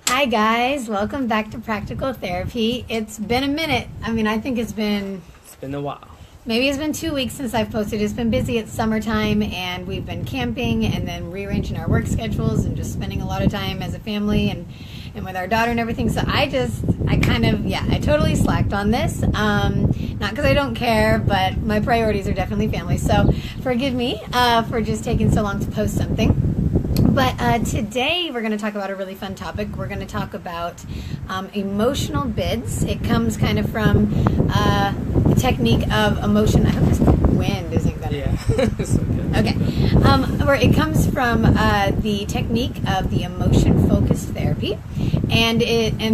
Hi guys, welcome back to Practical Therapy. It's been a minute. I think it's been a while. Maybe it's been 2 weeks since I've posted. It's been busy. It's summertime and we've been camping and then rearranging our work schedules and just spending a lot of time as a family and with our daughter and everything. So I totally slacked on this. Not because I don't care, but my priorities are definitely family. So forgive me for just taking so long to post something. But today we're going to talk about a really fun topic. We're going to talk about emotional bids. It comes kind of from the technique of emotion. I hope this wind isn't going to... Yeah, it's okay. Okay. Where it comes from the technique of the emotion-focused therapy. And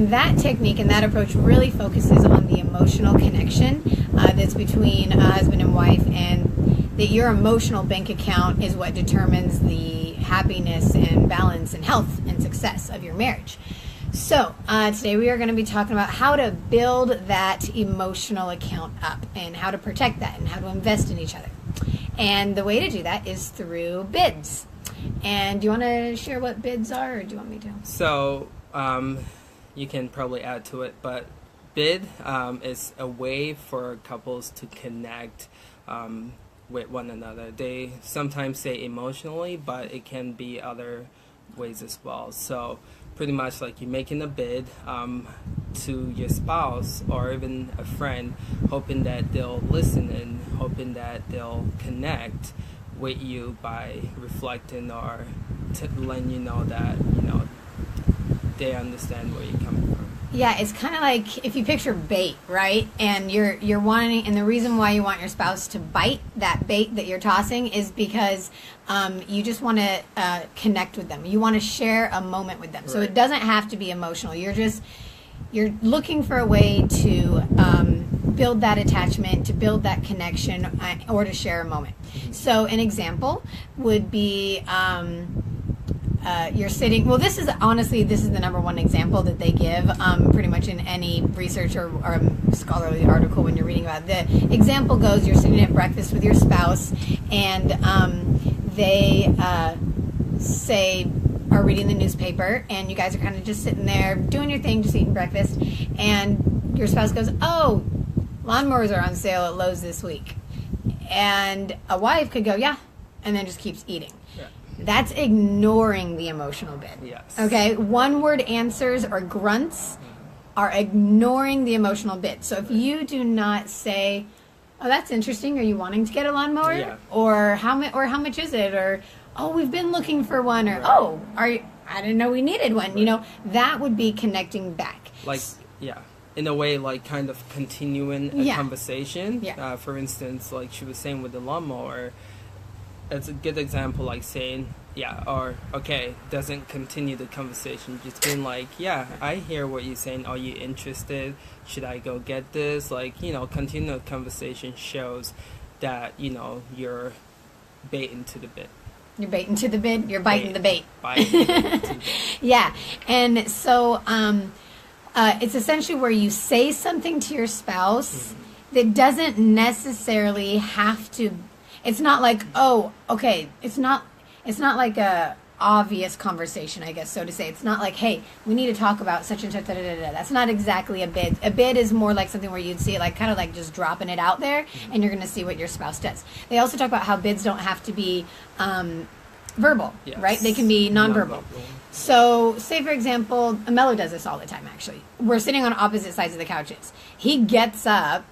that technique and that approach really focuses on the emotional connection that's between a husband and wife, and that your emotional bank account is what determines the happiness and balance and health and success of your marriage. So today we are going to be talking about how to build that emotional account up and how to protect that and how to invest in each other. And the way to do that is through bids. And do you want to share what bids are, or do you want me to? So you can probably add to it, but bid is a way for couples to connect with one another. They sometimes say emotionally, but it can be other ways as well. So pretty much like you're making a bid to your spouse or even a friend, hoping that they'll listen and hoping that they'll connect with you by reflecting or letting you know that they understand where you're coming from. Yeah, it's kind of like if you picture bait, right? And you're wanting, and the reason why you want your spouse to bite that bait that you're tossing is because you just want to connect with them. You want to share a moment with them. Right. So it doesn't have to be emotional. You're looking for a way to build that attachment, to build that connection, or to share a moment. So an example would be. You're sitting, well, this is the number one example that they give pretty much in any research or scholarly article when you're reading about it. The example goes, you're sitting at breakfast with your spouse and they are reading the newspaper, and you guys are kind of just sitting there doing your thing, just eating breakfast, and your spouse goes, "Oh, lawnmowers are on sale at Lowe's this week." And a wife could go, "Yeah," and then just keeps eating. Yeah. That's ignoring the emotional bid. Yes. Okay? One-word answers or grunts are ignoring the emotional bid. So if you do not say, "Oh, that's interesting. Are you wanting to get a lawnmower?" Yeah. Or how much is it? Or, "Oh, we've been looking for one." Or, "Oh, I didn't know we needed one." Right. That would be connecting back. In a way, like kind of continuing a conversation. Yeah. For instance, like she was saying with the lawnmower, it's a good example, like saying, doesn't continue the conversation. Just being like, "Yeah, I hear what you're saying. Are you interested? Should I go get this?" Continue the conversation shows that, you're baiting to the bit. You're baiting to the bid. You're biting the bait. Biting to the bit. Yeah. And so it's essentially where you say something to your spouse that doesn't necessarily have to. It's not like, "Oh, okay." It's not like a obvious conversation, I guess, so to say. It's not like, "Hey, we need to talk about such and such." That's not exactly a bid. A bid is more like something where you'd see it like kind of like just dropping it out there, and you're going to see what your spouse does. They also talk about how bids don't have to be verbal, yes, right? They can be nonverbal. So, say for example, Mello does this all the time. Actually, we're sitting on opposite sides of the couches. He gets up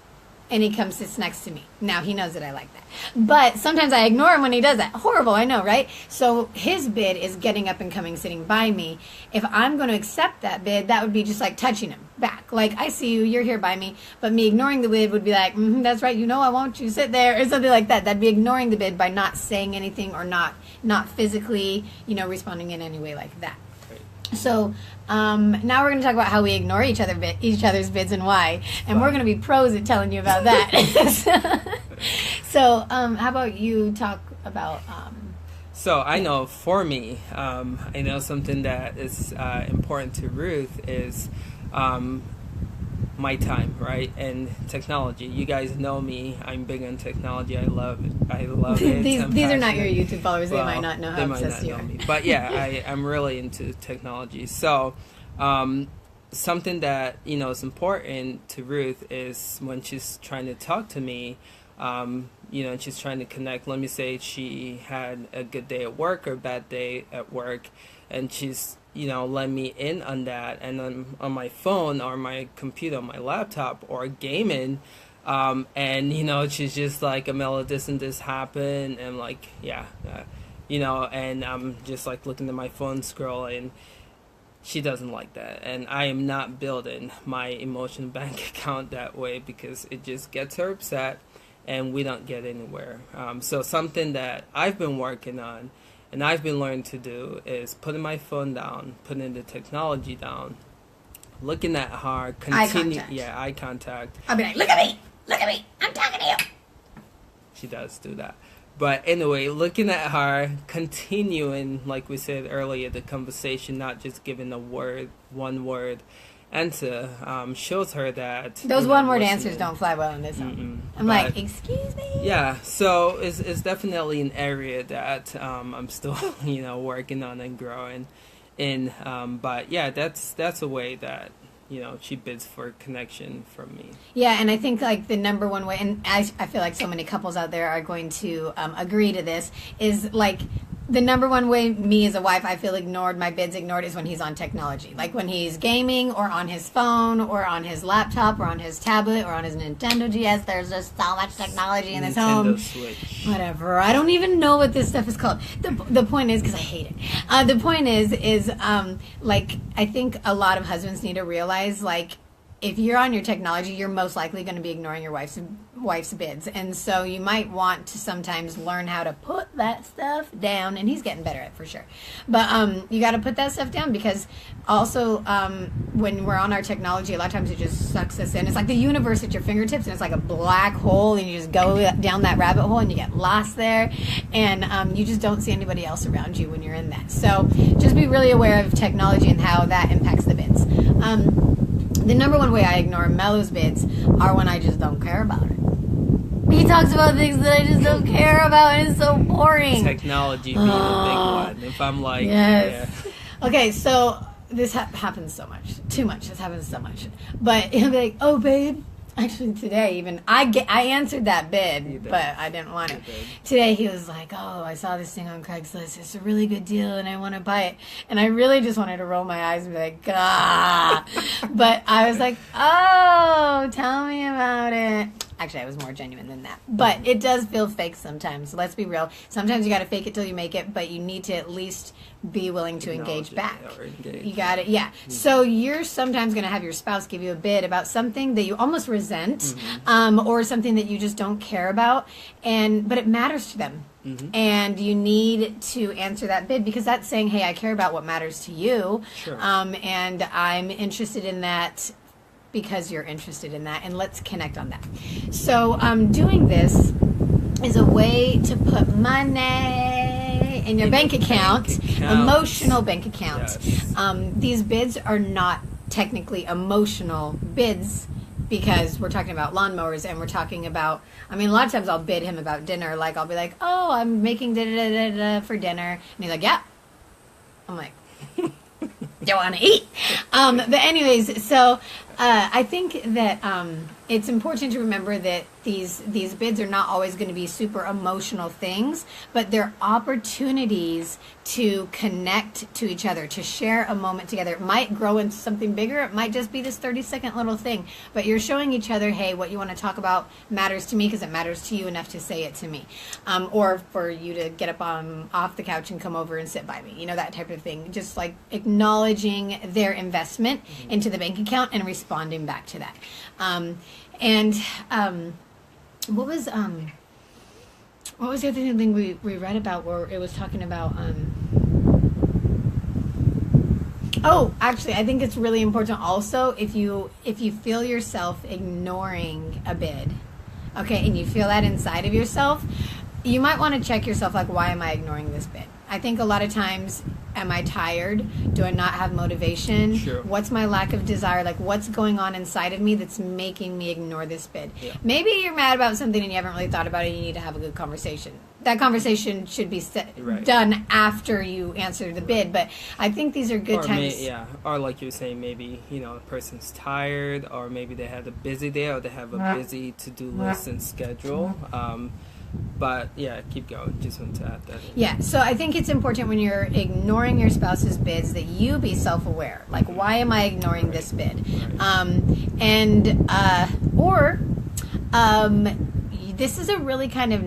and he comes sits next to me. Now he knows that I like that, but sometimes I ignore him when he does that. Horrible, I know, right? So his bid is getting up and coming, sitting by me. If I'm going to accept that bid, that would be just like touching him back. Like, "I see you, you're here by me," but me ignoring the bid would be like, "That's right, I want you to sit there," or something like that. That'd be ignoring the bid by not saying anything or not physically, responding in any way like that. So now we're going to talk about how we ignore each other's bids and why, and we're going to be pros at telling you about that. So how about you talk about? So I know for me, I know something that is important to Ruth is my time, right? And technology. You guys know me. I'm big on technology. I love it. These are not your YouTube followers. Well, they might not know how obsessed you are. But yeah, I'm really into technology. So Something that is important to Ruth is when she's trying to talk to me, and she's trying to connect. Let me say she had a good day at work or a bad day at work, and she's let me in on that, and then on my phone or my computer, my laptop, or gaming. And she's just like, Amela, this and this happened, and like, and I'm just like looking at my phone, scrolling. She doesn't like that, and I am not building my emotional bank account that way, because it just gets her upset, and we don't get anywhere. So something that I've been working on, and I've been learning to do, is putting my phone down, putting the technology down, looking at her, eye contact. I'll be like, look at me, I'm talking to you. She does do that. But anyway, looking at her, continuing, like we said earlier, the conversation, not just giving one word answer, shows her that those one-word answers don't fly well in this home. I'm like, excuse me? Yeah, so it's definitely an area that I'm still, working on and growing in. But yeah, that's a way that she bids for connection from me. Yeah, and I think like the number one way, and I feel like so many couples out there are going to agree to this, is like the number one way me as a wife I feel ignored, my bids ignored, is when he's on technology. Like when he's gaming or on his phone or on his laptop or on his tablet or on his Nintendo DS. There's just so much technology in this home. Switch. Whatever. I don't even know what this stuff is called. The point is, because I hate it. The point is like, I think a lot of husbands need to realize, like, if you're on your technology, you're most likely going to be ignoring your wife's bids. And so you might want to sometimes learn how to put that stuff down. And he's getting better at it for sure. But you got to put that stuff down, because also when we're on our technology, a lot of times it just sucks us in. It's like the universe at your fingertips, and it's like a black hole, and you just go down that rabbit hole and you get lost there. And you just don't see anybody else around you when you're in that. So just be really aware of technology and how that impacts the bids. The number one way I ignore Mello's bids are when I just don't care about it. He talks about things that I just don't care about, and it's so boring. Technology being the big one. If I'm like, yes. Yeah. Okay, so this happens so much. Too much. This happens so much. But he'll be like, oh, babe. Actually, today even, I answered that bid, but I didn't want it. Today he was like, oh, I saw this thing on Craigslist. It's a really good deal, and I want to buy it. And I really just wanted to roll my eyes and be like, ah. But I was like, oh, tell me about it. Actually, I was more genuine than that. But it does feel fake sometimes. So let's be real. Sometimes you got to fake it till you make it, but you need to at least be willing to engage back. You got it. Yeah. Mm-hmm. So you're sometimes going to have your spouse give you a bid about something that you almost resent, or something that you just don't care about, but it matters to them. Mm-hmm. And you need to answer that bid, because that's saying, hey, I care about what matters to you. Sure. And I'm interested in that because you're interested in that, and let's connect on that. So doing this is a way to put money in your bank account, emotional bank account. Yes. These bids are not technically emotional bids, because we're talking about lawnmowers, and we're talking about, a lot of times I'll bid him about dinner. Like, I'll be like, oh, I'm making da-da-da-da-da for dinner. And he's like, yeah. I'm like, don't want to eat. But anyways, so I think that it's important to remember that these bids are not always going to be super emotional things, but they're opportunities to connect to each other, to share a moment together. It might grow into something bigger. It might just be this 30-second little thing, but you're showing each other, hey, what you want to talk about matters to me because it matters to you enough to say it to me, or for you to get up off the couch and come over and sit by me, that type of thing. Just like acknowledging their investment into the bank account and responding back to that. What was the other thing we read about where it was talking about actually, I think it's really important also, if you feel yourself ignoring a bid, okay, and you feel that inside of yourself, you might want to check yourself, like, why am I ignoring this bid? I think a lot of times, am I tired? Do I not have motivation? Sure. What's my lack of desire? Like, what's going on inside of me that's making me ignore this bid? Yeah. Maybe you're mad about something and you haven't really thought about it and you need to have a good conversation. that conversation should be done after you answer the bid. But I think these are good times. Or like you were saying, maybe the person's tired, or maybe they had a busy day, or they have a busy to-do list and schedule. But yeah, keep going. Just want to add that. Yeah, so I think it's important when you're ignoring your spouse's bids that you be self-aware. Like, why am I ignoring this bid? This is a really kind of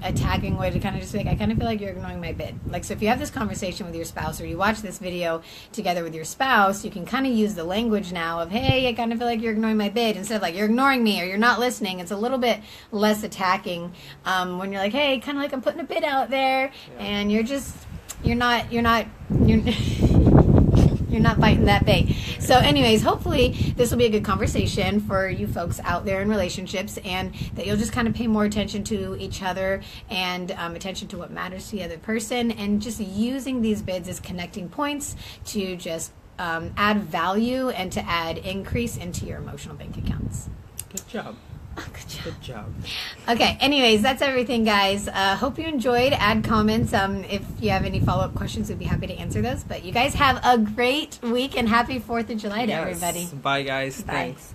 attacking way to kind of just be like, I kind of feel like you're ignoring my bid. Like, so if you have this conversation with your spouse, or you watch this video together with your spouse, you can kind of use the language now of, hey, I kind of feel like you're ignoring my bid, instead of like, you're ignoring me, or you're not listening. It's a little bit less attacking when you're like, hey, kind of like I'm putting a bid out there, and you're not you're not biting that bait. So anyways, hopefully this will be a good conversation for you folks out there in relationships, and that you'll just kind of pay more attention to each other, and attention to what matters to the other person, and just using these bids as connecting points to just add value and to add increase into your emotional bank accounts. Good job. Oh, good job. Good job. Okay, anyways, that's everything, guys. Hope you enjoyed. Add comments. If you have any follow-up questions, we'd be happy to answer those. But you guys have a great week, and happy 4th of July to everybody. Bye, guys. Bye. Thanks.